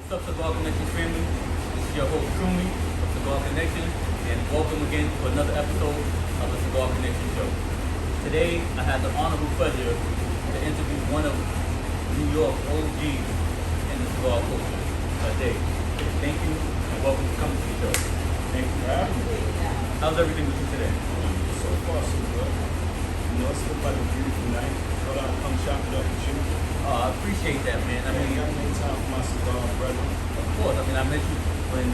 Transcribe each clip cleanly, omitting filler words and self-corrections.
What's up, Cigar Connections family? This is your host, Croomy of Cigar Connections, and welcome again to another episode of the Cigar Connections show. Today, I had the honorable pleasure to interview one of New York's OGs in the cigar culture, Dave. Thank you, and welcome to coming to the show. Thank you for having me. How's everything with you today? So far, so good. You know, it's looking like a beautiful night. Thought I'd come chop it up with you. I appreciate that, man. I mean, I made time for my cigar, brother. of course. I mean, I met you when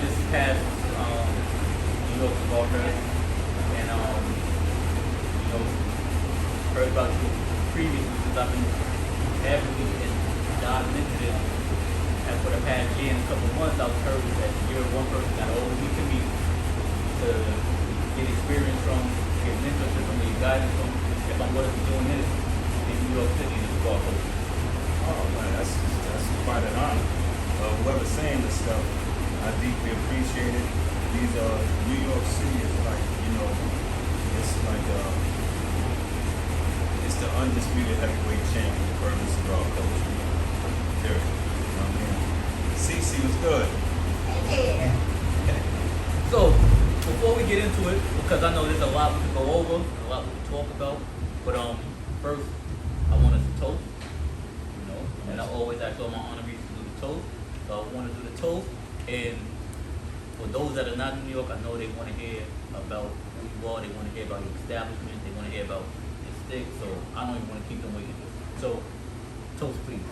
this past New York Cigar Fest, and heard about you previously since I've been heavily and diving into this. And for the past year and a couple of months, I've heard that you're one person that always we can meet to get experience from, get mentorship from, get guidance from. If I'm going to be doing this in New York City, in the cigar culture. Oh man, that's quite an honor. Whoever's saying this stuff, I deeply appreciate it. These New York City is like, it's like it's the undisputed heavyweight champion of urban cigar culture. Period. You know what I mean? CC was good. So, before we get into it, because I know there's a lot we can go over, a lot we can talk about, but first, I want us to toast, and I always ask all my honorees to do the toast, so I want to do the toast, and for those that are not in New York, I know they want to hear about who you are, they want to hear about your establishment, they want to hear about your stick, so I don't even want to keep them waiting. So, toast please.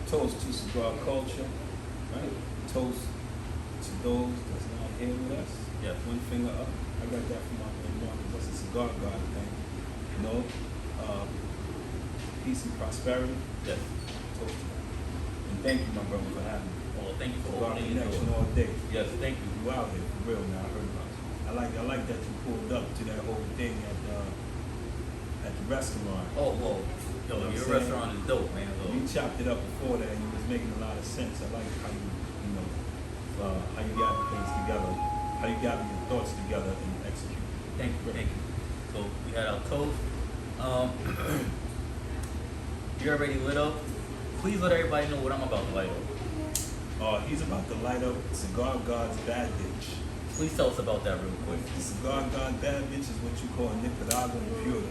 Toast to cigar culture, right? Toast to those that's not here with us. Yes. One finger up. I got that from my grandma. That's a cigar god thing. Peace and prosperity. Yes. Toast to that. And thank you, my brother, for having me. Well, thank you for Cigar opening your Connection door. all day. Yes, thank you. You out here for real now. I heard about you. I like that you pulled up to that whole thing at the restaurant. Oh, whoa. Yo, You know what your I'm saying? restaurant is dope, man. So, You chopped it up before that, and it was making a lot of sense. I like how how you got things together, how you got your thoughts together and execute. thank you. So we had our toast. You already lit up. Please let everybody know what I'm about to light up. He's about to light up Cigar God's Bad Bitch. Please tell us about that real quick. The Cigar God Bad Bitch is what you call Nicaraguan pure.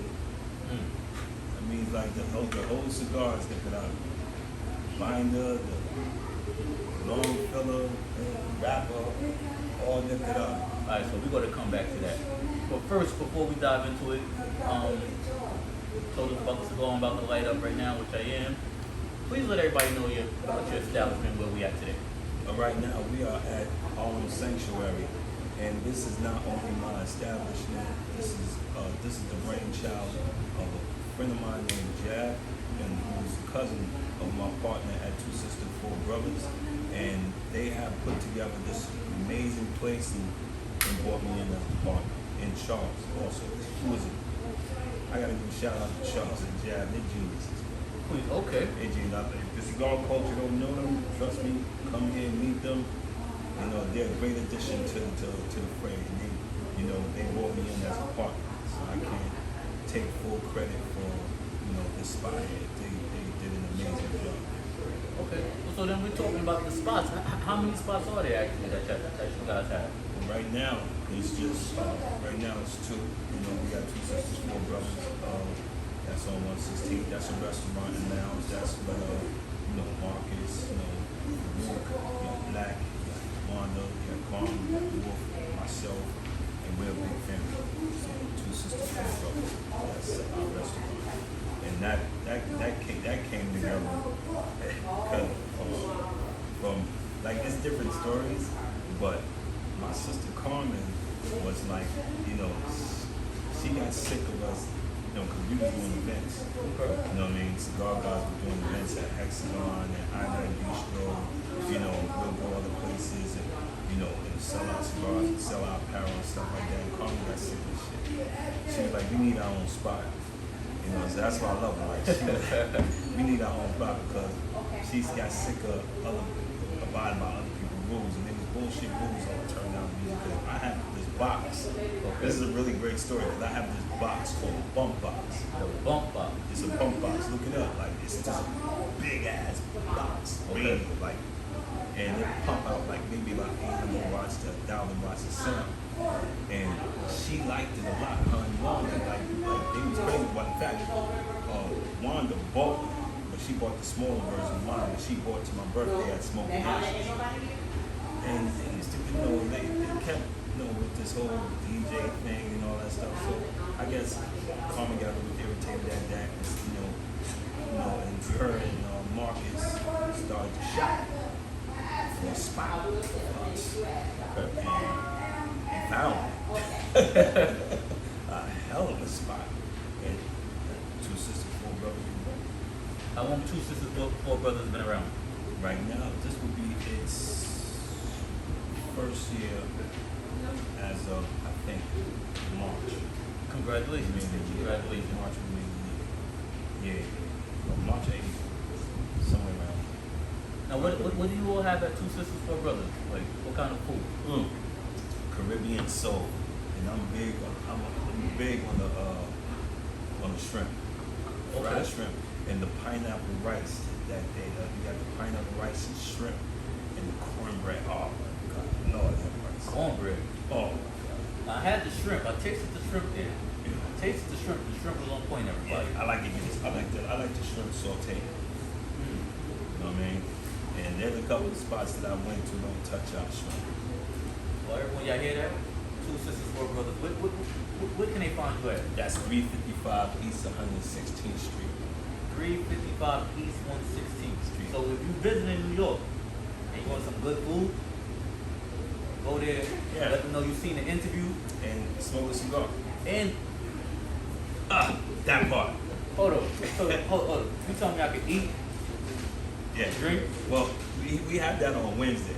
That means like the whole cigar is Nicaraguan. Binder, the long filler, wrapper, all Nicaraguan. Alright, so we're gonna come back to that. But first, before we dive into it, told us about the cigar I'm about to light up right now, which I am. Please let everybody know about your establishment, where we at today. Right now we are at Harlem Sanctuary, and this is not only my establishment. This is the brainchild of a friend of mine named Jab, and who's a cousin of my partner at Two Sisters, Four Brothers, and they have put together this amazing place and brought me in as a partner. And Charles also, who is it? I gotta give a shout out to Charles and Jab. They're geniuses. Please, okay. They're geniuses. If the cigar culture don't know them, trust me, come here and meet them. They're a great addition to the fray. And they brought me in as a partner, so I can't take full credit for this spot here. They did an amazing job. Okay. So then we're talking about the spots. How many spots are there actually that you guys have? Right now, it's just two. We got Two Sisters, Four Brothers. That's on 116th. That's a restaurant and lounge. That's where Marcus, Luke, Black, Wanda, Carmen, Wolf, myself, and we're a big family. So Two Sisters, Four Brothers. That's our restaurant, and that came together because from like it's different stories, but my sister Carmen was like, she got sick of us, because we were doing events. Okay. You know what I mean? Cigar guys were doing events at Hexagon and I-9 Bistro. We'll go other places and, and sell our cigars and sell our apparel and stuff like that. And Carmen got sick of shit. She was like, we need our own spot. So that's why I love her. Like, we need our own spot because she's got sick of abiding by other people's rules, and they was bullshit rules don't turn out music. Because I have this box. Okay. This is a really great story because I have this box called a bump box. The bump box. It's a bump box. Look it up. Like it's just a big ass box. Okay. Radio, like, and it pump out like maybe about 800 watts to 1,000 watts of sound. And she liked it a lot. Her and Wanda, like they was crazy. But in fact, Wanda bought, but she bought the smaller version of mine. But she bought to my birthday at Smoke Connections. And it's, they kept, with this whole DJ thing and all that stuff. So I guess Carmen got a little irritated at that. And her and Marcus started to shop for a spot for us. And found it. A hell of a spot. And two sisters, four brothers. How long two sisters, four brothers been around? Right now, this would be its first year as of, I think, March. Congratulations. Congratulations. March would be, yeah. Well, March 8th, somewhere around. Now, what do you all have at two sisters, four brothers? Like, what kind of food? Caribbean soul, and I'm big on the shrimp, fried shrimp, and the pineapple rice that they you got the pineapple rice and shrimp and the cornbread. Oh my God, Lord have mercy. Cornbread. Oh, I had the shrimp. I tasted the shrimp there. yeah. I tasted the shrimp. The shrimp was on point, everybody. I like it. I like the shrimp saute. You know what I mean? And there's a couple of spots that I went to don't touch our shrimp. Well, everyone, y'all hear that? Two sisters, four brothers. What can they find you at? That's 355 East 116th Street. 355 East 116th Street. So if you visit in New York and you want some good food, go there. Yeah. Let them know you've seen the interview. And smoke a cigar. And That part. hold on. Hold on. You tell me I can eat, Yeah. drink. Well, we have that on Wednesdays.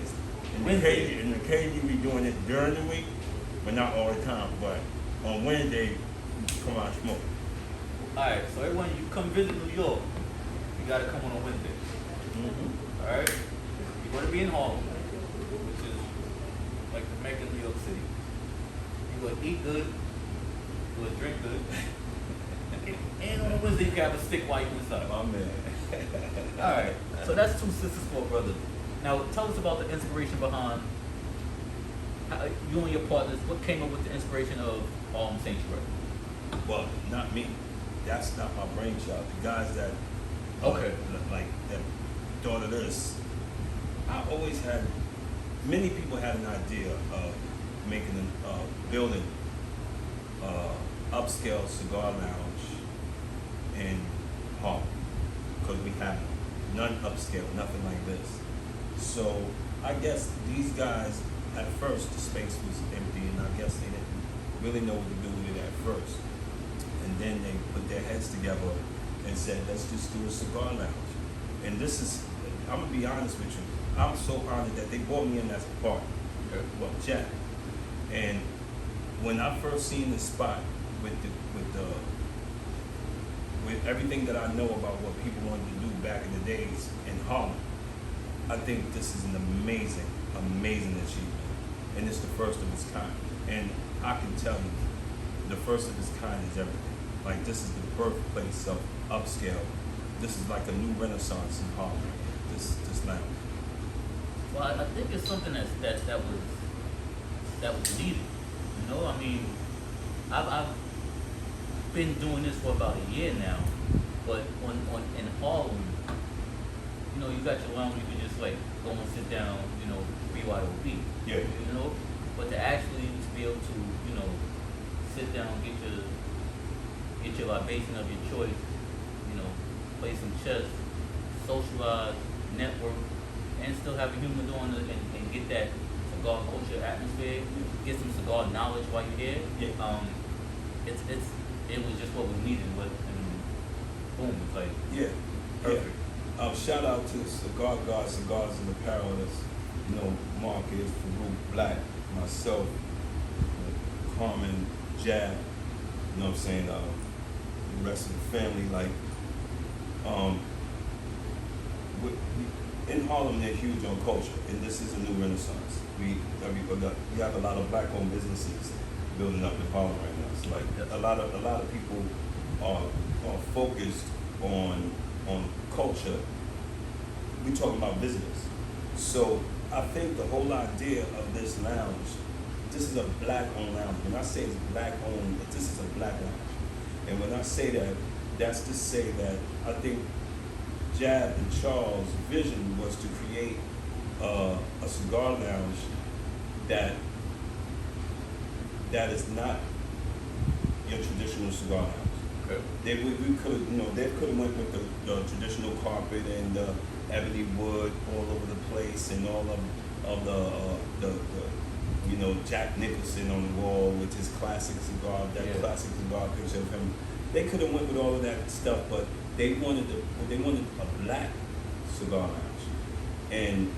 And Wednesdays? occasionally we doing it during the week, but not all the time. But on Wednesday, come out and smoke. Alright, so everyone, you come visit New York, you gotta come on a Wednesday. Mm-hmm. Alright? You're gonna be in Harlem, which is like the Mecca of New York City. You're gonna eat good, you're gonna drink good. And on a Wednesday, you can have a stick while you're inside. My man. Alright, so that's two sisters, four brothers. Now, tell us about the inspiration behind how you and your partners. What came up with the inspiration of Harlem Sanctuary? Well, not me. That's not my brainchild. The guys that, Okay. like that thought of this. I always had. Many people had an idea of making building upscale cigar lounge in Harlem because we have none upscale, nothing like this. So I guess these guys, at first, the space was empty, and I guess they didn't really know what to do with it at first. And then they put their heads together and said, let's just do a cigar lounge. And this is, I'm gonna be honest with you, I'm so honored that they brought me in as a partner. Well, Jack. And when I first seen the spot with everything that I know about what people wanted to do back in the days in Harlem, I think this is an amazing achievement. And it's the first of its kind. And I can tell you, the first of its kind is everything. Like, this is the birthplace of upscale. This is like a new renaissance in Harlem, this lounge. Well, I think it's something that was needed. You know, I mean, I've been doing this for about a year now, but in Harlem, you know, you got your lounge, you can just like go and sit down, you know, BYOB. Yeah. You know, but to actually be able to, you know, sit down, get your libation of your choice, you know, play some chess, socialize, network, and still have a human doing it and get that cigar culture atmosphere, get some cigar knowledge while you're here. Yeah. It was just what was needed. And boom, it's like Yeah. perfect. Yeah. Shout out to Cigar God Cigars and Apparel. That's, you know, Marcus, Farouk, Black, myself, Carmen, Jab, you know what I'm saying, the rest of the family, like, in Harlem, they're huge on culture, and this is a new renaissance. We have a lot of black-owned businesses building up in Harlem right now. It's like a lot of people are focused on culture. We talking about visitors. So I think the whole idea of this lounge, this is a black-owned lounge. When I say it's black-owned, this is a black lounge. And when I say that, that's to say that I think Jab and Charles' vision was to create a cigar lounge that is not your traditional cigar lounge. Okay. We could have, they could have went with the traditional carpet and the ebony wood all over the place and all of the Jack Nicholson on the wall with his classic cigar, classic cigar picture of him. They could have went with all of that stuff, but they wanted a black cigar lounge, and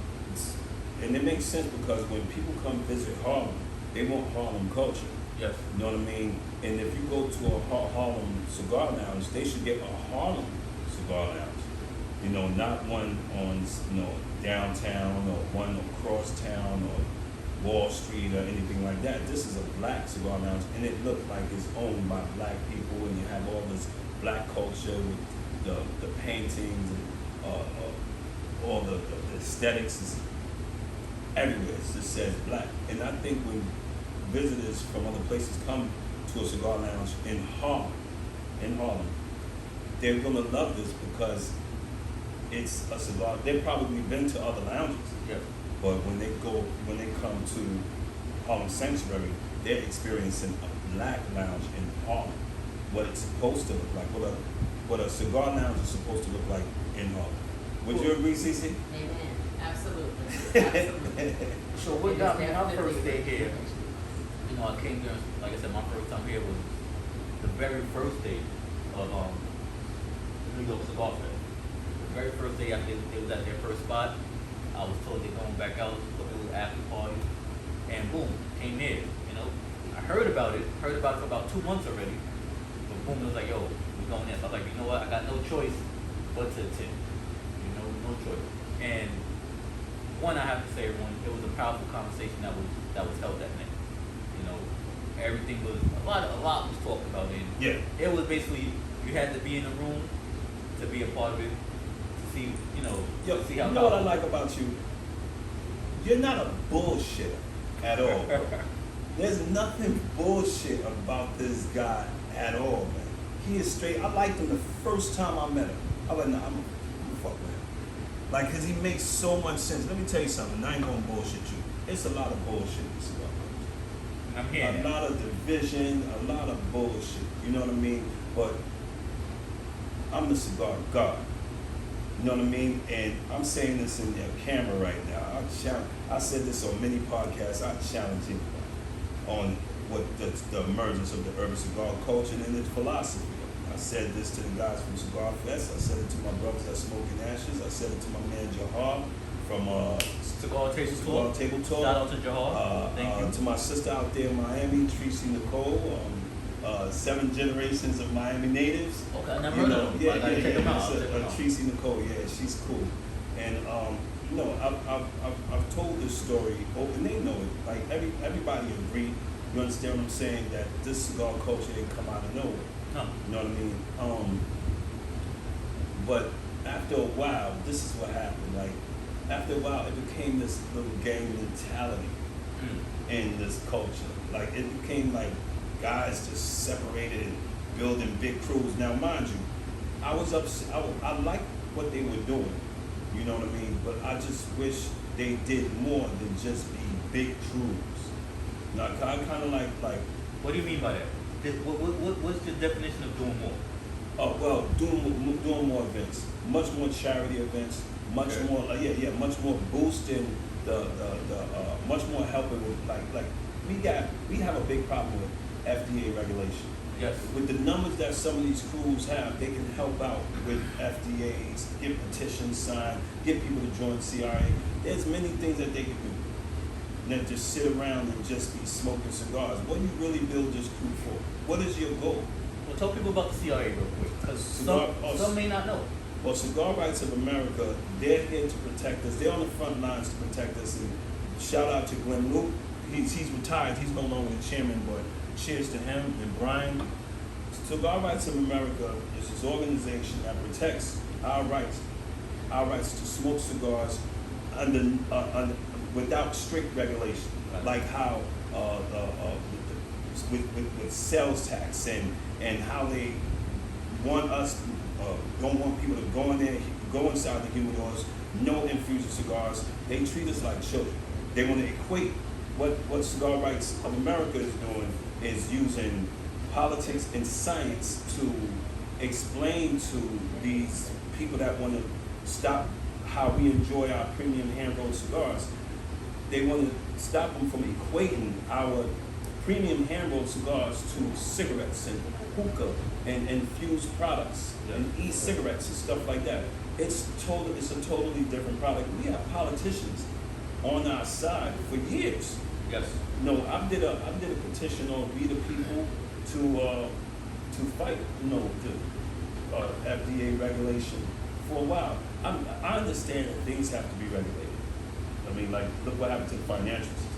it makes sense because when people come visit Harlem, they want Harlem culture. Yes. You know what I mean? And if you go to a Harlem cigar lounge, they should get a Harlem cigar lounge. Not one on downtown or one across town or Wall Street or anything like that. This is a black cigar lounge, and it looks like it's owned by black people, and you have all this black culture with the paintings and all the aesthetics is everywhere. It just says black. And I think when visitors from other places come to a cigar lounge in Harlem, they're gonna love this because it's a cigar. They've probably been to other lounges. Yes. But when they come to Harlem Sanctuary, they're experiencing a black lounge in Harlem. What it's supposed to look like, what a cigar lounge is supposed to look like in Harlem. Would you agree, Cece? Amen. Absolutely. So what got me my first day here? I came here, like I said, my first time here was the very first day of New York Cigar Fest. The very first day after they was at their first spot, I was told they're going back out for a little after party, and boom, came there. I heard about it for about 2 months already, but boom, it was like, yo, we're going in. So I was like, you know what, I got no choice but to attend. No choice. And one, I have to say, everyone, it was a powerful conversation that was held that night. Everything was a lot was talked about, and it was basically you had to be in the room to be a part of it, to see to see how. You know what I like about you? You're not a bullshitter at all. Bro. There's nothing bullshit about this guy at all, man. He is straight. I liked him the first time I met him. I was like, nah, I'm gonna fuck with him. Like, cause he makes so much sense. Let me tell you something. I ain't gonna bullshit you. It's a lot of bullshit in this cigar. I'm hearing a lot of division, a lot of bullshit. You know what I mean? But I'm the cigar god. You know what I mean? And I'm saying this in your camera right now. I said this on many podcasts. I challenge you on what the emergence of the urban cigar culture and its philosophy. I said this to the guys from Cigar Fest. I said it to my brothers at Smoking Ashes. I said it to my man Jahar from Cigar Table Talk. Shout out to Jahar. Thank you. To my sister out there in Miami, Tracy Nicole. 7 generations of Miami natives. Okay, I never heard of them. Yeah. Tracy Nicole, yeah, she's cool. And I've told this story, and they know it. Like everybody agreed. You understand what I'm saying? That this cigar culture didn't come out of nowhere. No. You know what I mean? But after a while, this is what happened. Like after a while, it became this little gang mentality in this culture. Like it became like guys just separated and building big crews. Now, mind you, I was upset. I liked what they were doing. You know what I mean? But I just wish they did more than just be big crews. Now, I kind of like. What do you mean by that? What's your definition of doing more? Oh well, doing more events, much more charity events, much more. Much more boosting the much more helping with like we have a big problem with FDA regulation. Yes. With the numbers that some of these crews have, they can help out with FDAs, get petitions signed, get people to join CRA. There's many things that they can do than just sit around and just be smoking cigars. What do you really build this crew for? What is your goal? Well, tell people about the CRA real quick, because some may not know. Well, Cigar Rights of America, they're here to protect us. They're on the front lines to protect us. And shout out to Glenn Luke. He's retired. He's no longer the chairman, but cheers to him and Brian. Cigar Rights of America is this organization that protects our rights to smoke cigars under without strict regulation, Right. like how with sales tax and how they want us don't want people to go in there, go inside the humidors, no infusion cigars. They treat us like children. They want to equate what Cigar Rights of America is doing is using politics and science to explain to these people that want to stop how we enjoy our premium hand-rolled cigars. They want to stop them from equating our premium hand-rolled cigars to cigarettes and hookah and infused products and e-cigarettes and stuff like that. It's a totally different product. We have politicians on our side for years. Yes. No, I did a petition on We the People to fight, the FDA regulation for a while. I understand that things have to be regulated. I mean, like, look what happened to the financial system.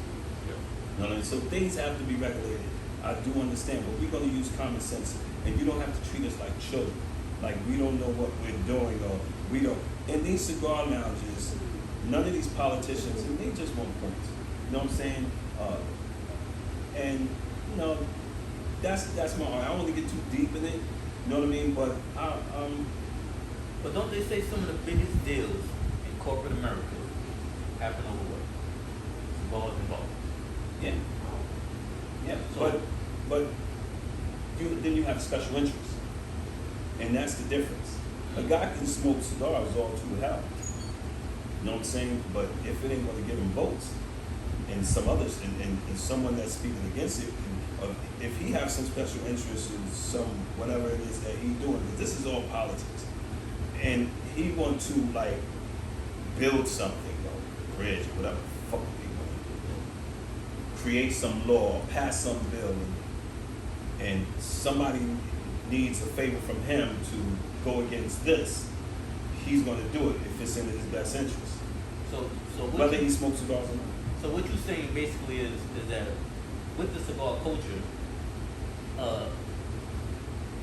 You know what I mean? So things have to be regulated. I do understand, but we're going to use common sense, and you don't have to treat us like children, like we don't know what we're doing, or we don't. In these cigar lounges, none of these politicians, and they just want points. You know what I'm saying? And that's my art. I don't want to get too deep in it. You know what I mean? But But don't they say some of the biggest deals in corporate America happen over what? Cigars involved. yeah. Yeah, So- but then you have special interests, and that's the difference. A guy can smoke cigars all to hell. You know what I'm saying? But if it ain't going to give him votes, and some others, and someone that's speaking against it, if he has some special interest in some whatever it is that he's doing, 'cause this is all politics, and he want to like build something, bridge, whatever the fuck he want to do, create some law, pass some bill, and somebody needs a favor from him to go against this, he's going to do it if it's in his best interest, So whether he smokes cigars or not. So what you're saying basically is that with the cigar culture,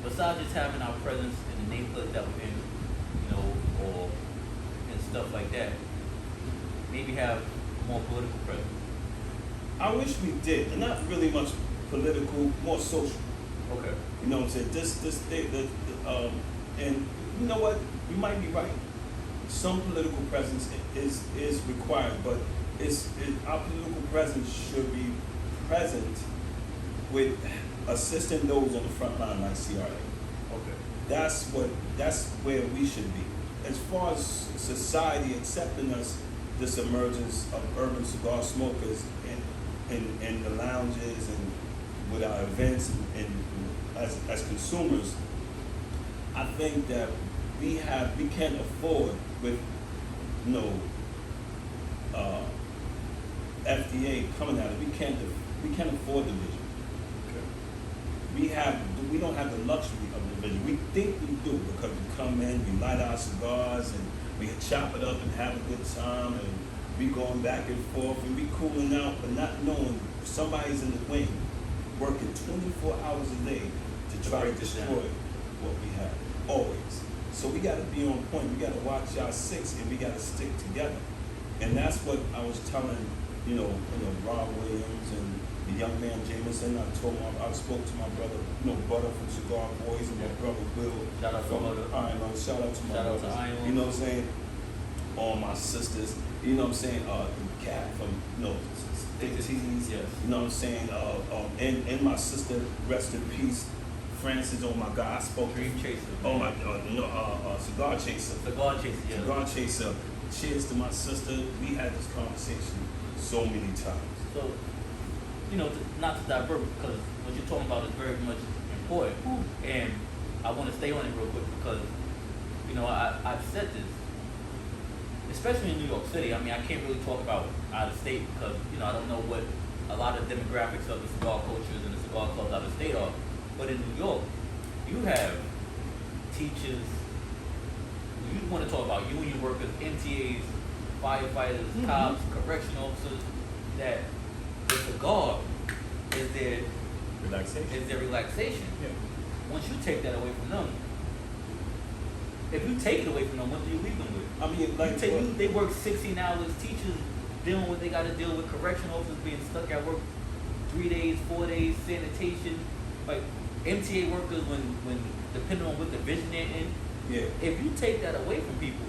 besides just having our presence in the neighborhood that we're in, or and stuff like that, maybe have more political presence. I wish we did, and not really much political, more social. Okay. You know what I'm saying? And you know what? You might be right. Some political presence is required, but our political presence should be present with assisting those on the front line like CRA. Okay. That's where we should be. As far as society accepting us, this emergence of urban cigar smokers in the lounges and with our events and as consumers, I think that we can't afford with FDA coming at it. We can't afford the vision. We don't have the luxury of the vision. We think we do because we come in, we light our cigars, and we chop it up and have a good time, and we going back and forth, and we cooling out, but not knowing somebody's in the wing working 24 hours a day to try to break this destroy down. what we have, always. So we got to be on point. We got to watch our six, and we got to stick together. And that's what I was telling, Rob Williams and the young man Jameson. I spoke to my brother, Butter from Cigar Boys, and my brother Will. Shout out to from Butter. Iron Lung. Shout out to my Shout out to brothers. Iron Lung. You know what I'm saying? All my sisters. You know what I'm saying? Cat from Thick Teas. Yes. You know what I'm saying? And my sister, rest in peace, Francis. Oh my God, I spoke. Dream Chaser. Oh my, Cigar Chaser. Cigar Chaser. Yeah. Cigar Chaser. Cheers to my sister. We had this conversation so many times. So, not to divert, because what you're talking about is very much important. And I want to stay on it real quick because, I've said this, especially in New York City. I mean, I can't really talk about out of state because, I don't know what a lot of demographics of the cigar cultures and the cigar clubs out of state are. But in New York, you have teachers, you want to talk about union workers, MTAs, firefighters, cops, correction officers, that the cigar is their relaxation. Yeah. Once you take that away from them, if you take it away from them, what do you leave them with? I mean, like, They work 16 hours, teachers dealing with what they got to deal with, correction officers being stuck at work 3 days, 4 days, sanitation, like MTA workers when depending on what division they're in. yeah. If you take that away from people,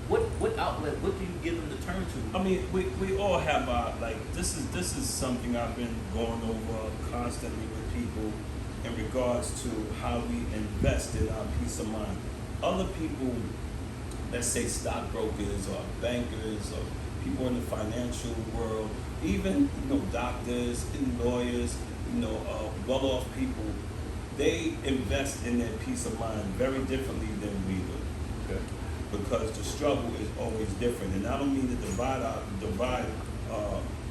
what outlet, what do you give them to turn to? I mean, we all have our, like, this is something I've been going over constantly with people in regards to how we invest in our peace of mind. Other people, let's say stockbrokers or bankers or people in the financial world, even, doctors and lawyers, well-off people, they invest in their peace of mind very differently than we do. Okay. Because the struggle is always different, and I don't mean to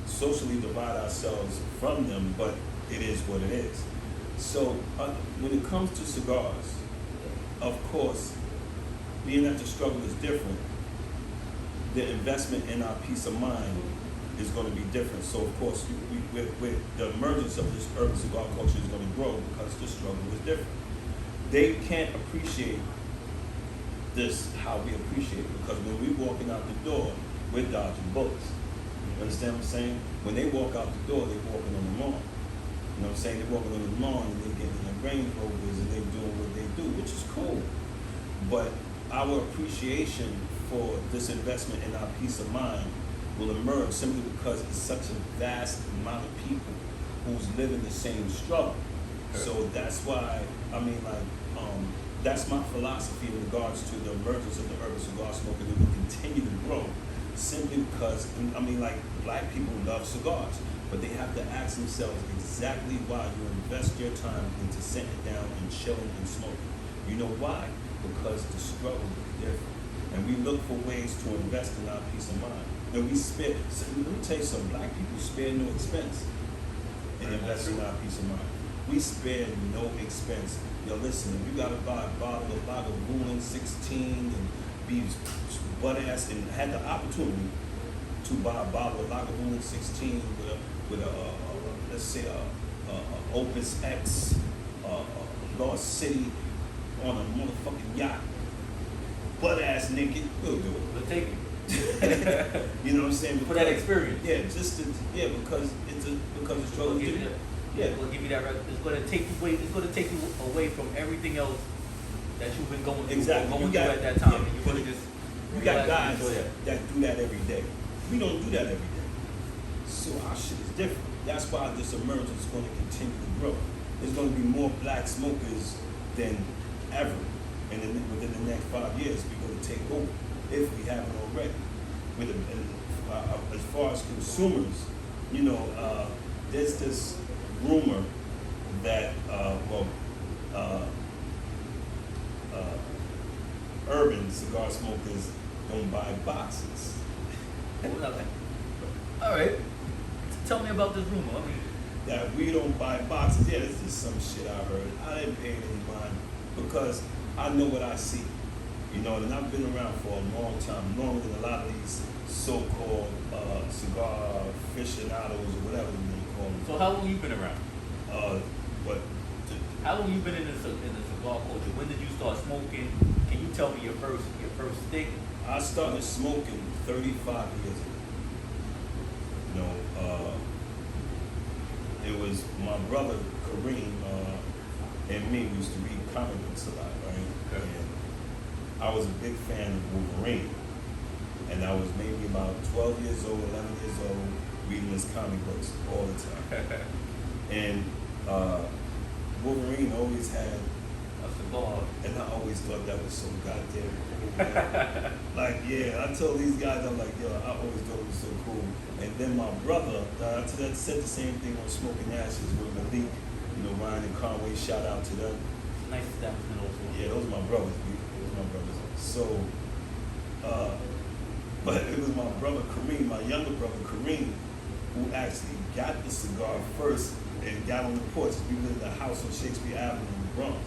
socially divide ourselves from them, but it is what it is. So when it comes to cigars, of course, being that the struggle is different, the investment in our peace of mind is going to be different. So of course, the emergence of this urban cigar culture is going to grow because the struggle is different. They can't appreciate this how we appreciate it, because when we're walking out the door, we're dodging bullets. You understand what I'm saying? When they walk out the door, they're walking on the lawn. You know what I'm saying? They're walking on the lawn and they're getting their Range Rovers and they're doing what they do, which is cool. But our appreciation for this investment in our peace of mind will emerge simply because it's such a vast amount of people who's living the same struggle. So that's why, that's my philosophy in regards to the emergence of the urban cigar smoker. It will continue to grow simply because, black people love cigars, but they have to ask themselves exactly why you invest your time into sitting down and chilling and smoking. You know why? Because the struggle is different. And we look for ways to invest in our peace of mind. And we spare, let me tell you something, black people spare no expense in investing in our peace of mind. We spare no expense. Yo, listen, if you gotta buy a bottle of Lagavulin 16 and be butt ass and had the opportunity to buy a bottle of Lagavulin 16 with a let's say a Opus X, Lost City on a motherfucking yacht, butt ass naked, we'll do it. We'll take it. You know what I'm saying? For that experience. Yeah, because the struggle is different. Yeah, we'll give you that. It's going to take you away. It's going to take you away from everything else that you've been going through. Exactly. Going through at that time. Yeah, And you want to just. You got relax and guys enjoy that do that every day. We don't do that every day. So our shit is different. That's why this emergence is going to continue to grow. There's going to be more black smokers than ever. And within the next 5 years, we're going to take over, if we haven't already. As far as consumers, there's this rumor that urban cigar smokers don't buy boxes. All right. Tell me about this rumor. That we don't buy boxes. Yeah, this is some shit I heard. I didn't pay any mind because I know what I see. And I've been around for a long time, longer than a lot of these so-called cigar aficionados or whatever they call them. So how long you been around? How long you been in the cigar culture? When did you start smoking? Can you tell me your first stick? I started smoking 35 years ago. It was my brother Kareem and me. We used to read comic books a lot, right? Okay. And I was a big fan of Wolverine. And I was maybe about 12 years old, 11 years old, reading his comic books all the time. And Wolverine always had a cigar. And I always thought that was so goddamn cool. I told these guys, I'm like, yo, I always thought it was so cool. And then my brother, I said the same thing on Smoking Ashes with Malik, Ryan and Conway, shout out to them. Nice establishment also. Yeah, those are my brothers, B. Those are my brothers. So, but it was my brother Kareem, my younger brother Kareem, who actually got the cigar first and got on the porch. We lived in a house on Shakespeare Avenue in the Bronx.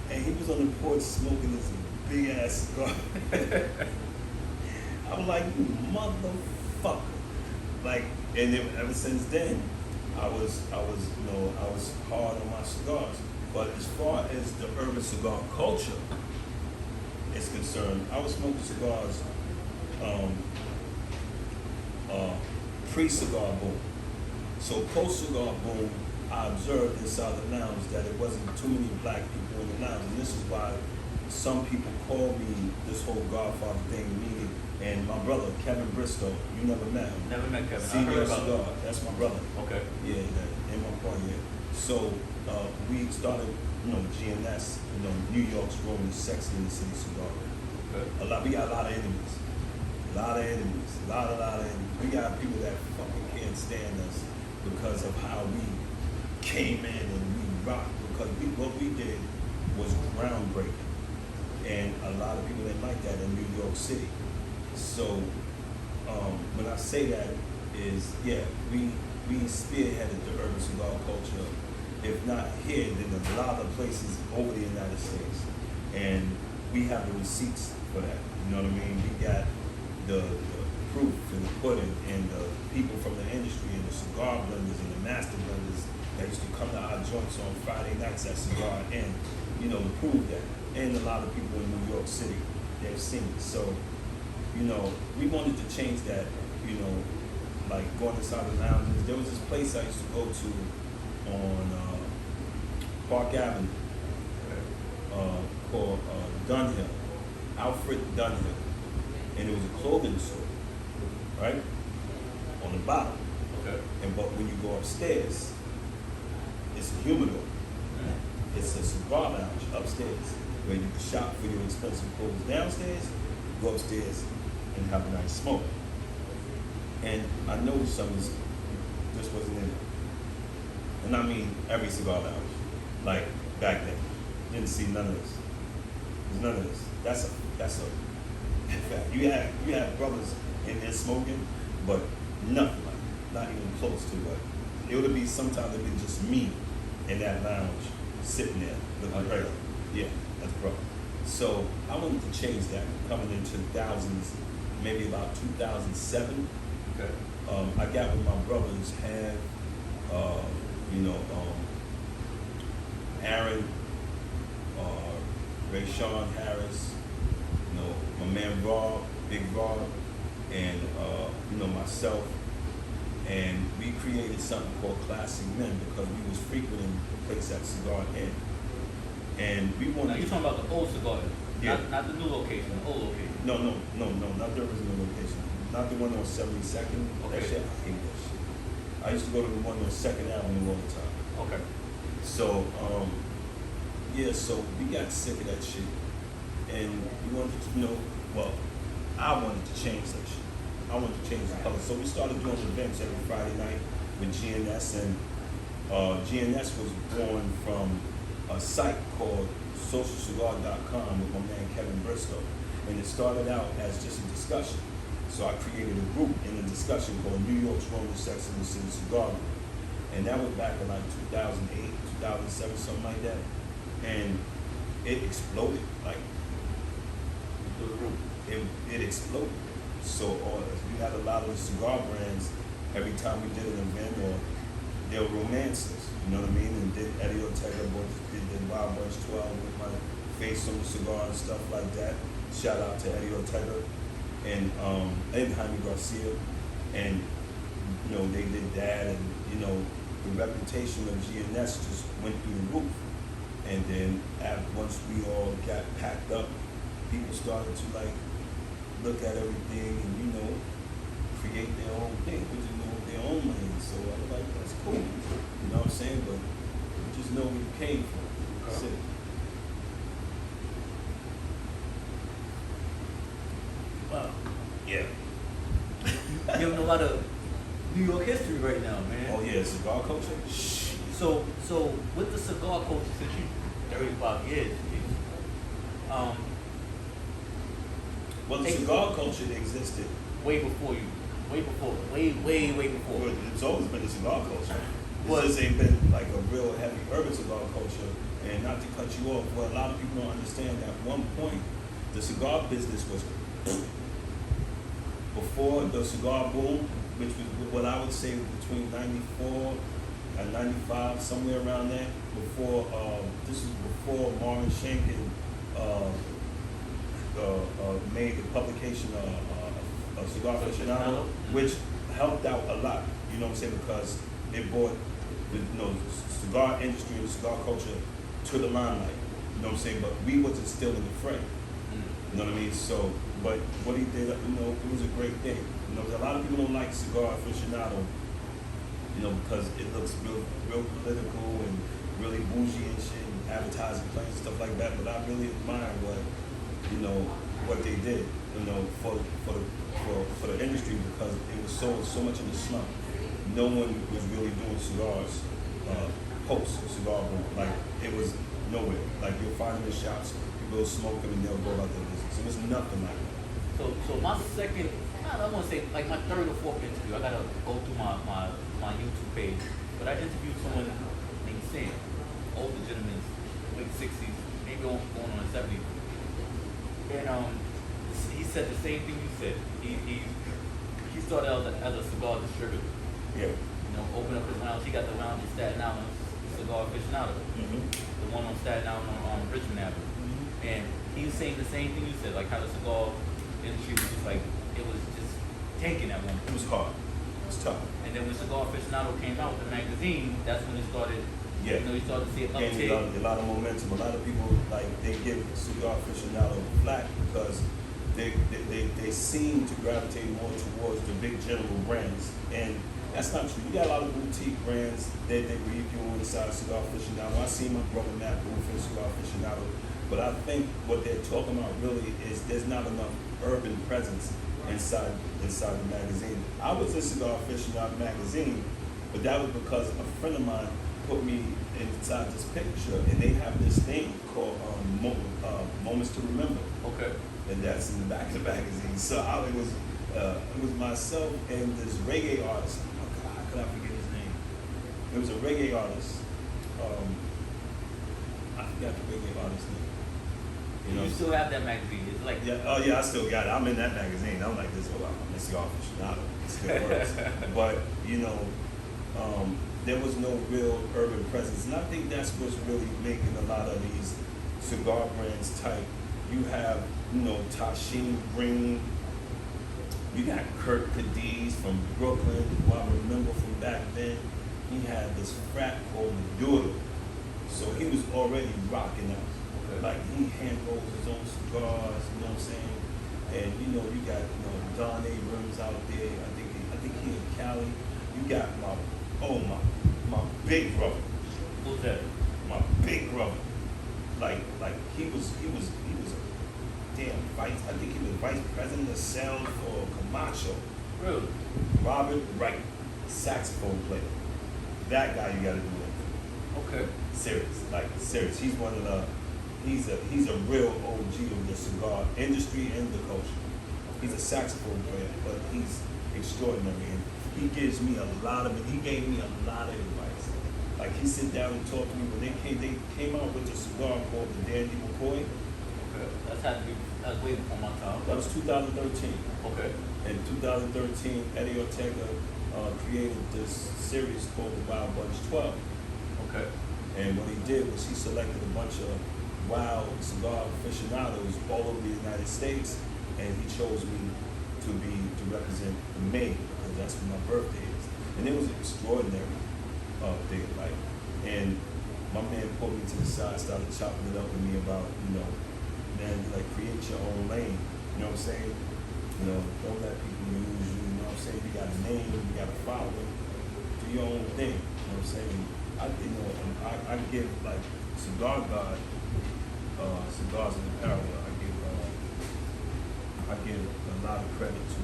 And he was on the porch smoking this big ass cigar. I'm like, you motherfucker. Like, and then ever since then, I was hard on my cigars. But as far as the urban cigar culture is concerned, I was smoking cigars pre-cigar boom. So post-cigar boom, I observed inside the lounge that it wasn't too many black people in the lounge. And this is why some people call me this whole Godfather thing meaning. And my brother, Kevin Bristow, you never met him. Never met Kevin. I Senior heard about Cigar, him. that's my brother. Okay. Yeah, in my part, yeah. So we started, GNS, New York's rolling sexy in the city cigar. Okay. We got a lot of enemies. A lot of enemies. A lot of enemies. We got people that fucking can't stand us because of how we came in and we rocked. Because what we did was groundbreaking. And a lot of people didn't like that in New York City. So when I say that is, yeah, we spearheaded the urban cigar culture, if not here, then a lot of places over the United States. And we have the receipts for that. You know what I mean? We got the proof and the pudding and the people from the industry and the cigar blenders and the master blenders that used to come to our joints on Friday nights at Cigar and, to prove that. And a lot of people in New York City, they've seen it. So, we wanted to change that, like going inside the lounges. There was this place I used to go to on Park Avenue called Dunhill, Alfred Dunhill. And it was a clothing store, right? On the bottom. Okay. But when you go upstairs, it's a humidor. It's a cigar lounge upstairs where you can shop for your expensive clothes. Downstairs, go upstairs and have a nice smoke. And I noticed something just wasn't in it. And I mean every cigar lounge, like back then. Didn't see none of this. There's none of this. That's a in fact. You have brothers in there smoking, but nothing like it. Not even close to what. It would be sometimes it'd be just me in that lounge sitting there looking regular. Yeah, that's bro. So I wanted to change that coming into thousands, maybe about 2007. Okay. I got with my brothers, had Aaron, Ray Sean Harris, my man Rob, Big Rob, and myself, and we created something called Classic Men because we was frequenting the place at Cigar Inn, and we wanted. Now you're talking about the old cigar, Yeah. not the new location, the old location. No, not the original location, not the one on 72nd. Okay. That shit, I hate that shit. I used to go to the one on 2nd Avenue all the time. Okay. So, so we got sick of that shit. And we wanted to I wanted to change that shit. I wanted to change the color. So we started doing events every Friday night with GNS. And GNS was born from a site called socialcigar.com with my man Kevin Bristow. And it started out as just a discussion. So I created a group in a discussion called New York's Rolling Sex in the City Cigar Group. And that was back in like 2008, 2007, something like that. And it exploded. Like, it exploded. So we had a lot of the cigar brands every time we did an event, or they were romances, you know what I mean? And did Eddie Ortega, did Wild Bunch 12 with my face on the cigar and stuff like that. Shout out to Eddie Ortega and Jaime Garcia. And they did that, and the reputation of GNS just went through the roof. And then once we all got packed up, people started to look at everything and create their own thing, their own lane. So I was like, that's cool. You know what I'm saying? But just know where you came from. That's it. Wow. Yeah. You're giving a lot of New York history right now, man. Oh yeah, cigar culture. Shh. So with the cigar culture, since you 35 years, Well, the cigar culture existed. way before. Well, it's always been a cigar culture. Well, It just ain't been like a real heavy urban cigar culture. And not to cut you off, what a lot of people don't understand, at one point, the cigar business was before the cigar boom, which was what I would say between 94 and 95, somewhere around there, before, this was before Marvin Shankin, made the publication, of Cigar Aficionado, which helped out a lot, you know what I'm saying, because it brought the, cigar industry and cigar culture to the limelight, you know what I'm saying, but we wasn't still in the fray. You know what I mean? So, but what he did, it was a great thing. You know, a lot of people don't like Cigar Aficionado, because it looks real political and really bougie and shit, and advertising plans and stuff like that. But I really admire what they did, for the industry, because it was so much in the slump. No one was really doing cigars post cigar boom. Like, it was nowhere. Like, you'll find them in shops, people will smoke them and they'll go about their business. It was nothing like that. So my second, I don't want to say like my third or fourth interview, I gotta go through my YouTube page, but I interviewed someone named Sam, older gentleman, late 60s, maybe going on 70. And he said the same thing you said. He started out as a cigar distributor. Yeah. Opened up his lounge. He got the lounge in Staten Island, Cigar Aficionado, the one on Staten Island on Richmond Avenue. And he was saying the same thing you said, like how the cigar industry was just like, it was just tanking at one point. It was hard. It was tough. And then when Cigar Aficionado came out, the magazine, that's when it started. Yeah. You started to see an Gained uptick. a lot of momentum. A lot of people, they give Cigar Aficionado flack because they seem to gravitate more towards the big general brands, and that's not true. You got a lot of boutique brands that they review inside Cigar Aficionado. I see my brother Matt Booth in Cigar Aficionado, but I think what they're talking about really is there's not enough urban presence inside the magazine. I was in Cigar Aficionado magazine, but that was because a friend of mine put me inside this picture, and they have this thing called Moments to Remember. Okay. And that's in the back of the magazine. So it was myself and this reggae artist. Oh God, how could I forget his name? It was a reggae artist. I forgot the reggae artist's name. You still have that magazine. It's like Yeah, I still got it. I'm in that magazine. I'm like this. I'm Cigar Aficionado. It still works. But there was no real urban presence, and I think that's what's really making a lot of these cigar brands tight. You have, Tasheen Green. You got Kurt Cadiz from Brooklyn, who I remember from back then. He had this frat called the Doodle. So he was already rocking out. Okay. Like, he hand rolls his own cigars, you know what I'm saying? And, you got, Don Abrams out there. I think he in Cali. You got my big brother. Who's that? My big brother. Like he was damn vice. I think he was vice president of sales for Camacho. Really? Robert Wright, saxophone player. That guy you gotta do it. Okay. Serious. He's one of the. He's a real OG of the cigar industry and the culture. He's a saxophone player, but he's extraordinary. And he gave me a lot of advice. Like, he sit down and talk to me when they came out with a cigar called the Dandy McCoy. Okay. That's way before my time. That was 2013. Okay. In 2013, Eddie Ortega created this series called the Wild Bunch 12. Okay. And what he did was he selected a bunch of wild cigar aficionados all over the United States, and he chose me to represent the May, because that's when my birthday is. And it was extraordinary thing, like, and my man pulled me to the side, started chopping it up with me about, man, like, create your own lane, you know what I'm saying? Don't let people use you, you know what I'm saying? You got a name, you got a following, do your own thing, you know what I'm saying? I give, like, Cigar God, Cigars and Apparel, I give a lot of credit to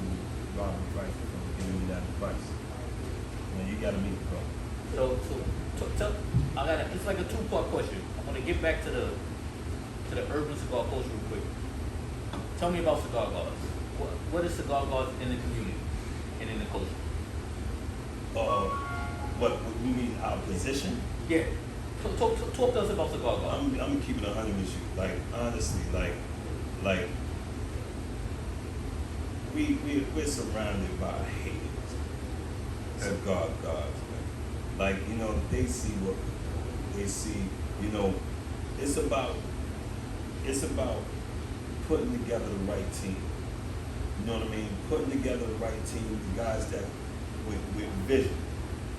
Robert Price for giving me that advice. You gotta meet the bro. It's like a two-part question. I want to get back to the urban cigar culture real quick. Tell me about Cigar Guards. What is Cigar Guards in the community and in the culture? What you mean, our position? Yeah. Talk to us about Cigar Guards. I'm keeping 100 with you. Like, honestly, like we're surrounded by haters. Cigar gods, man. Like, you know, they see what they see, you know, it's about putting together the right team. You know what I mean? Putting together the right team, the guys that with vision,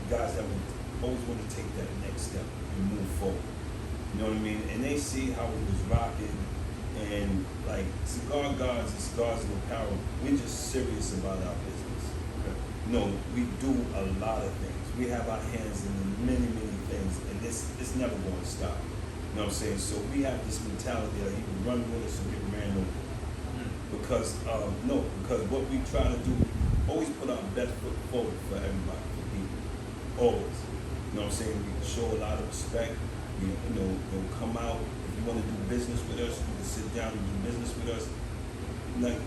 the guys that would always want to take that next step and move forward. You know what I mean? And they see how we was rocking, and like Cigar Gods and Cigars of Apparel, we're just serious about our business. You know, we do a lot of things. We have our hands in many, many things, and it's never going to stop. You know what I'm saying? So we have this mentality that you can run with us or get ran over. Because what we try to do, always put our best foot forward for everybody, for people, always. You know what I'm saying? We show a lot of respect. You know, they'll come out. If you want to do business with us, you can sit down and do business with us. Like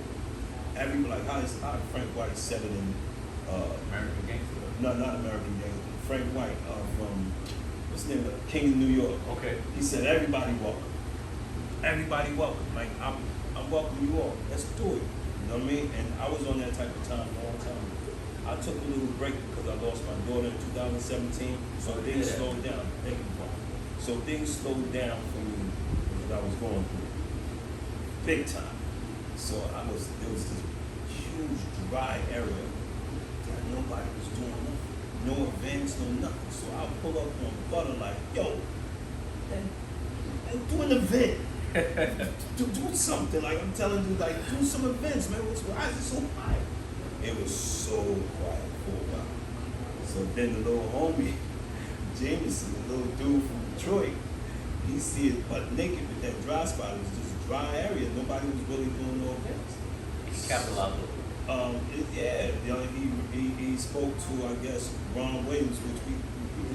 how Frank White said it in American Gangster. No, not American Gangster. Frank White from what's the name of King of New York. Okay. He said everybody welcome. Everybody welcome. Like I welcome you all. Let's do it. You know what I mean? And I was on that type of time a long time ago. I took a little break because I lost my daughter in 2017, so things slowed down. Thank you, Paul. So things slowed down for me because I was going through big time. So there was this huge dry area that nobody was doing nothing. No events, no nothing. So I pull up on Butter like, yo, and do an event. do something. Like I'm telling you, like do some events, man. Why is it so quiet? It was so quiet for a while. So then the little homie, Jameson, the little dude from Detroit, he see it but naked with that dry spot. It was just a dry area. Nobody was really doing no events. Capitalized. He spoke to, I guess, Ron Williams, which we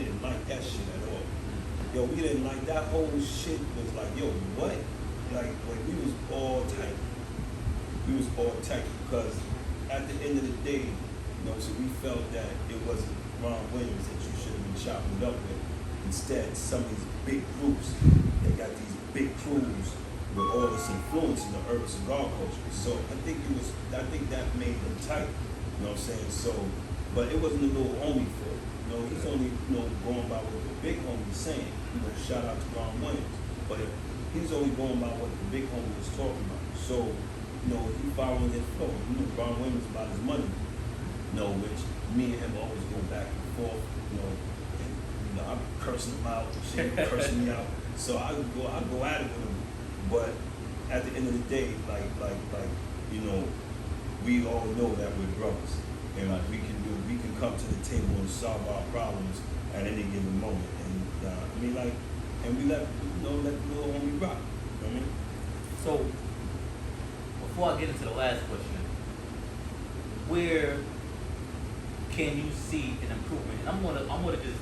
didn't like that shit at all. Yo, we didn't like that whole shit. Was like, yo, what? Like we was all tight. We was all tight because at the end of the day, you know, so we felt that it wasn't Ron Williams that you should have been chopping it up with. Instead, some of these big groups, they got these big crews with all this influence in the urban cigar culture. So I think that made them tight. You know what I'm saying? So, but it wasn't a little homie for it. You know, he's only, going by what the big homie's saying. You know, shout out to Ron Williams. But he's only going by what the big homie was talking about. So, he following his flow. Ron Williams about his money. Which me and him always go back and forth. And, I'm cursing him out, shit, cursing me out. So I go at it with him. But at the end of the day, we all know that we're brothers, and we can come to the table and solve our problems at any given moment. And and we let the little homie rock. You know what I mean? So before I get into the last question, where can you see an improvement? And I'm gonna just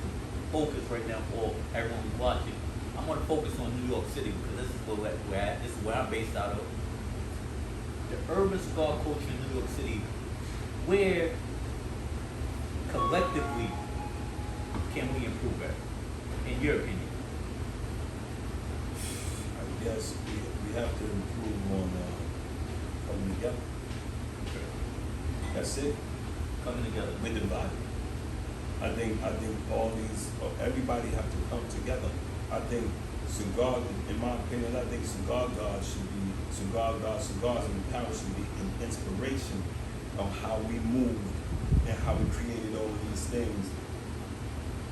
focus right now for everyone who's watching. I'm gonna focus on New York City because this is where we're at. This is where I'm based out of. The urban cigar culture in New York City, where collectively can we improve at, in your opinion? I guess we have to improve on coming together. That's it. Coming together. We're divided. I think everybody have to come together. I think in my opinion, I think cigars and power should be an inspiration of how we moved and how we created all of these things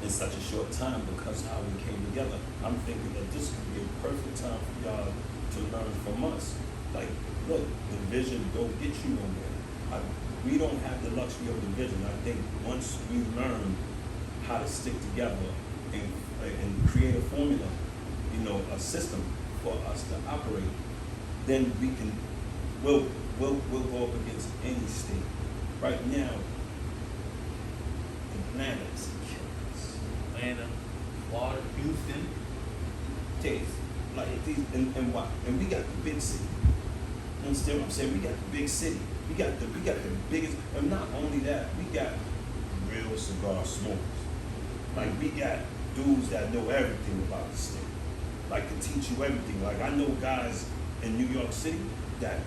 in such a short time because how we came together. I'm thinking that this could be a perfect time for y'all to learn from us. Like, look, the vision don't get you nowhere. We don't have the luxury of the vision. I think once we learn how to stick together and create a formula, a system for us to operate, then we'll go up against any state. Right now, Atlanta is killing us. Atlanta, Florida, Houston. Like these, and why? And we got the big city. You understand what I'm saying? We got the big city. We got the biggest, and not only that, we got real cigar smokers. Like we got dudes that know everything about the state. Like to teach you everything. Like I know guys in New York City that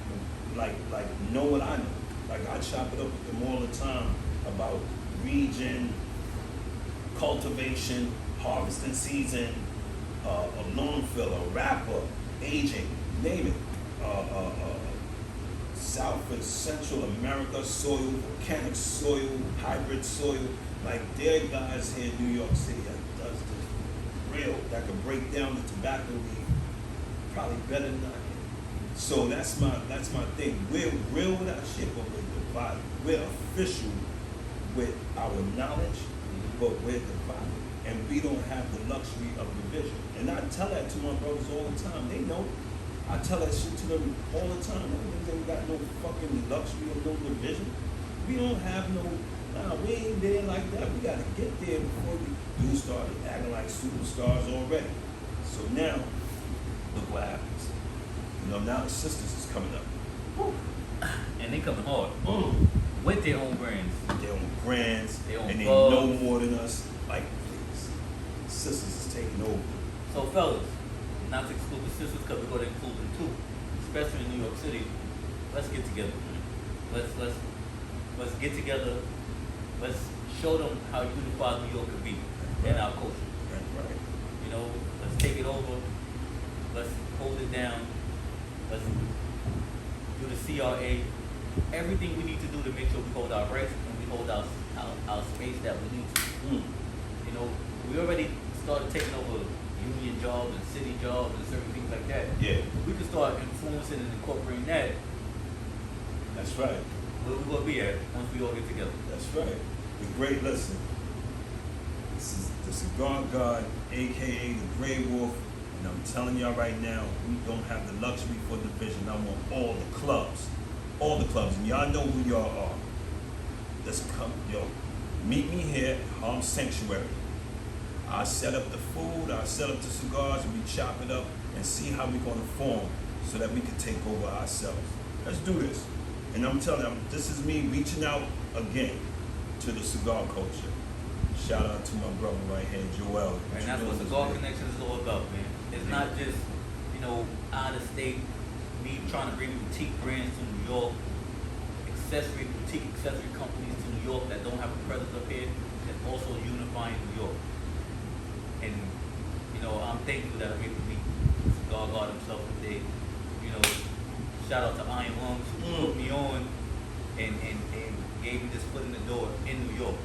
like know what I know. Like I chop it up with them all the time about region, cultivation, harvesting season, a long filler, wrapper, aging, name it. South and Central America soil, volcanic soil, hybrid soil. Like there are guys here in New York City that does this real, that can break down the tobacco leaf probably better than I can. So that's my thing. We're real with our shit, but we're divided. We're official with our knowledge, but we're divided. And we don't have the luxury of division. And I tell that to my brothers all the time. They know. I tell that shit to them all the time. They ain't got no fucking luxury of no division. We don't have no, we ain't there like that. We gotta get there before we do start acting like superstars already. So now, look what happens. You know, now the sisters is coming up. Woo. And they coming hard. With their own brands. Their own brands, Their own and they clubs. know more than us. Like, please, sisters is taking over. So fellas, not to exclude the sisters because we're going to include them too, especially in New York City. Let's get together. Let's get together. Let's show them how unified New York can be in our culture. Right. You know, let's take it over. Let's hold it down. Let's do the CRA. Everything we need to do to make sure we hold our rights and we hold our space that we need to. You know, we already started taking over union jobs and city jobs and certain things like that. Yeah. We can start influencing and incorporating that. That's right. Where we gonna be at once we all get together. That's right. The great listen. This is the Cigar God, aka the Grey Wolf, and I'm telling y'all right now, we don't have the luxury for division. I want all the clubs, and y'all know who y'all are. Let's come, meet me here at Harlem Sanctuary. I'll set up the food, I'll set up the cigars, and we chop it up and see how we're gonna form so that we can take over ourselves. Let's do this. And I'm telling you, this is me reaching out again to the cigar culture. Shout out to my brother right here, Joel. And that's what Cigar Connections is all about, man. It's not just, out of state, me trying to bring boutique brands to New York, boutique accessory companies to New York that don't have a presence up here, and also unifying New York. And, I'm thankful that I'm able to meet Cigar God himself today. Shout out to Iron Lungs who put me on and gave me this foot in the door in New York,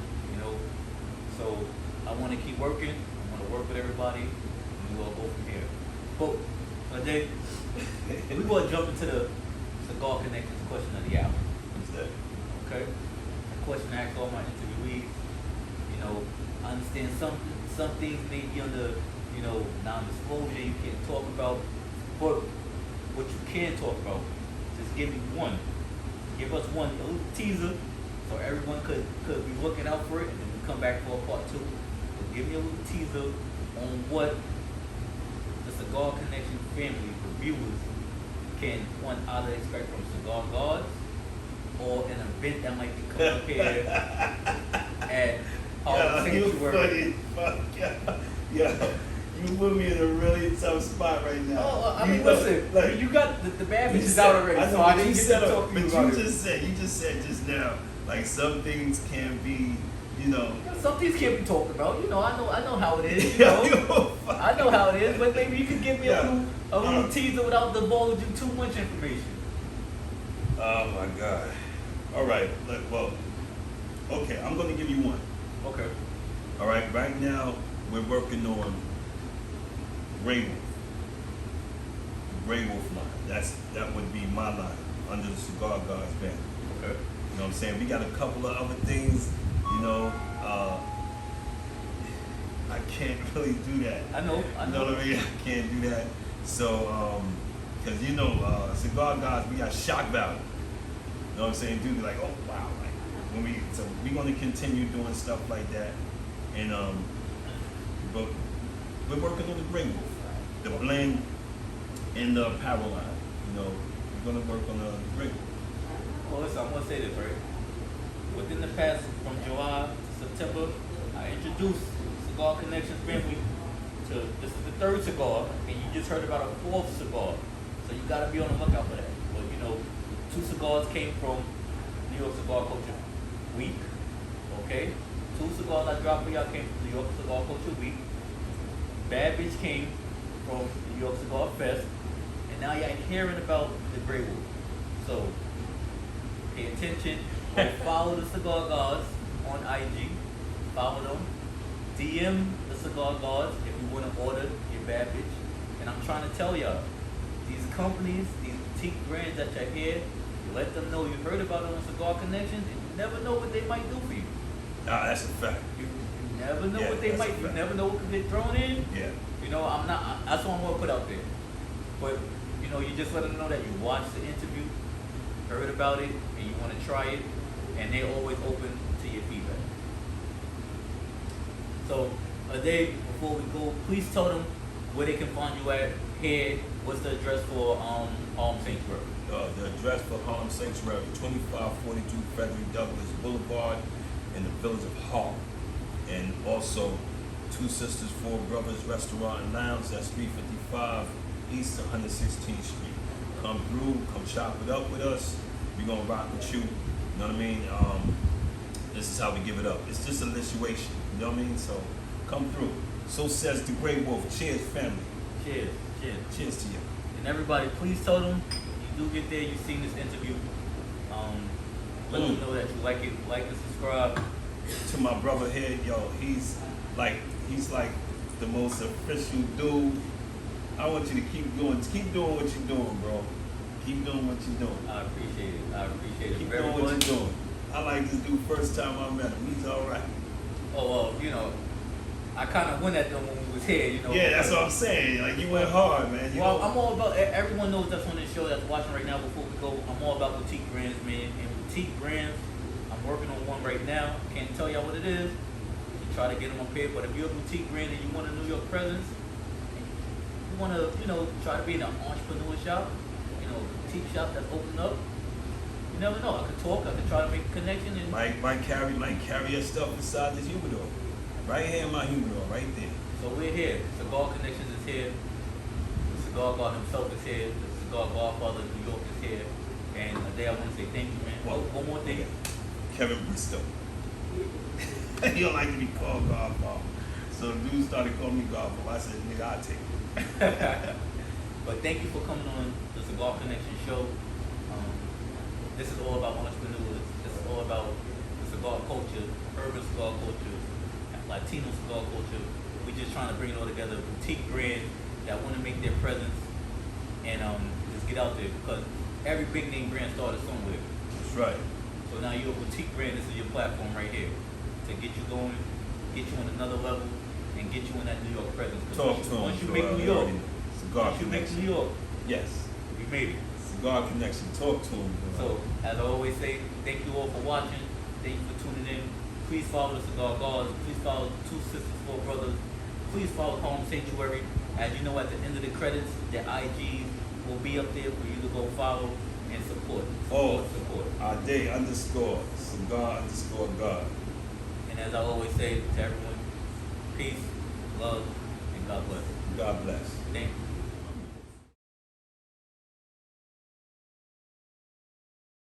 So I want to keep working. I want to work with everybody, and we'll go from here. But then we're going to jump into the Cigar Connections question of the hour. What's that? Okay? A question I ask all my interviewees. I understand some things may be under, non-disclosure, you can't talk about, but what you can talk about, just give me one. Give us one, a little teaser, so everyone could be looking out for it, and then we come back for a part 2. So give me a little teaser on what the Cigar Connection family reviewers can one either expect from Cigar Gods or an event that might be coming up here at Harlem Sanctuary. You put me in a really tough spot right now. Oh, I mean, listen, you got the bad bitches out already, I know, so I but didn't you get said to talk to you about it. you just said just now, like some things can be, Some things can't be talked about. I know how it is. I know how it is, but maybe you could give me a little teaser without divulging too much information. Oh my God. All right. Okay. I'm gonna give you one. Okay. All right. Right now, we're working on Grey Wolf. Grey Wolf line. That would be my line under the Cigar Gods banner. Okay. You know what I'm saying? We got a couple of other things. I can't really do that. I know. You know what I mean? I can't do that. So, because Cigar Gods, we got shock value. You know what I'm saying? Dude, be like, oh wow, so we're gonna continue doing stuff like that, and but we're working on the Grey Wolf, the blend, and the apparel line. We're gonna work on the Grey Wolf. Well, listen, I'm gonna say this, right? Within the past, from July to September, I introduced Cigar Connections family to, this is the 3rd cigar, and you just heard about a 4th cigar. So you gotta be on the lookout for that. But 2 cigars came from New York Cigar Culture Week. Okay? 2 cigars I dropped for y'all came from New York Cigar Culture Week. Bad Bitch came from New York Cigar Fest. And now y'all hearing about the Grey Wolf. So, pay attention. Go follow the Cigar Gods on IG. Follow them. DM the Cigar Gods if you want to order your Bad Bitch. And I'm trying to tell y'all, these companies, these boutique brands that you're here, you let them know you heard about it on Cigar Connections, and you never know what they might do for you. Nah, that's a fact. You never know what they that's a might. You fact. never know what could get thrown in. Yeah. You know, that's what I'm gonna put out there. But you know, you just let them know that you watched the interview, heard about it, and you want to try it, and they're always open to your feedback. So, a day before we go, please tell them where they can find you at here. What's the address for Harlem Sanctuary? The address for Harlem Sanctuary, 2542 Frederick Douglass Boulevard in the village of Harlem. And also, Two Sisters, Four Brothers Restaurant and Lounge, that's 355 East 116th Street. Come through, come chop it up with us. We're gonna rock with you. You know what I mean? This is how we give it up. It's just a lituation. You know what I mean? So come through. So says the Grey Wolf. Cheers, family. Cheers, cheers. Cheers to you. And everybody, please tell them you do get there, you've seen this interview. Let them know that you like it, like and subscribe. To my brother here, yo, he's like the most official dude. I want you to keep doing what you're doing, bro. Keep doing what you're doing. I appreciate it. I appreciate it Keep very doing what much. you're doing. I like this dude first time I met him. He's all right. Oh well, you know, I kind of went at them when we was here, you know. Yeah, that's what I'm saying. Like you went hard, man. You Well, know? I'm all about. Everyone knows that's on this show that's watching right now. Before we go, I'm all about boutique brands, man. And boutique brands, I'm working on one right now. Can't tell y'all what it is. You try to get them up here, but if you're a boutique brand and you want a New York presence, you want to, you know, try to be in an entrepreneur shop, you know, boutique shop that's opened up. You never know. I could talk. I could try to make a connection. And Might carry your stuff inside this humidor. Right here in my humidor, right there. so we're here. Cigar Connections is here. The Cigar God himself is here. The Cigar Godfather of New York is here. And today I want to say thank you, man. Well, One more thing. Kevin Bristow. He don't like to be called Godfather. So the dude started calling me Godfather. I said, nigga, I'll take it. But thank you for coming on the Cigar Connection show. This is all about entrepreneurs. This is all about the cigar culture, urban cigar culture, Latino cigar culture. We're just trying to bring it all together. Boutique brands that want to make their presence and just get out there, because every big name brand started somewhere. That's right. So now you're a boutique brand. This is your platform right here to get you going, get you on another level, and get you in that New York presence. 'Cause Talk to him. once you make New York, Cigar once you make Connection. New York, Yes. we made it. Cigar Connection. Talk to him, bro. So, as I always say, thank you all for watching. Thank you for tuning in. Please follow the Cigar Gods. Please follow Two Sisters, Four Brothers. Please follow Harlem Sanctuary. As you know, at the end of the credits, their IGs will be up there for you to go follow and support. Support. ADE _ Cigar _ God. And as I always say to everyone, peace, love, and God bless. God bless. Thank you.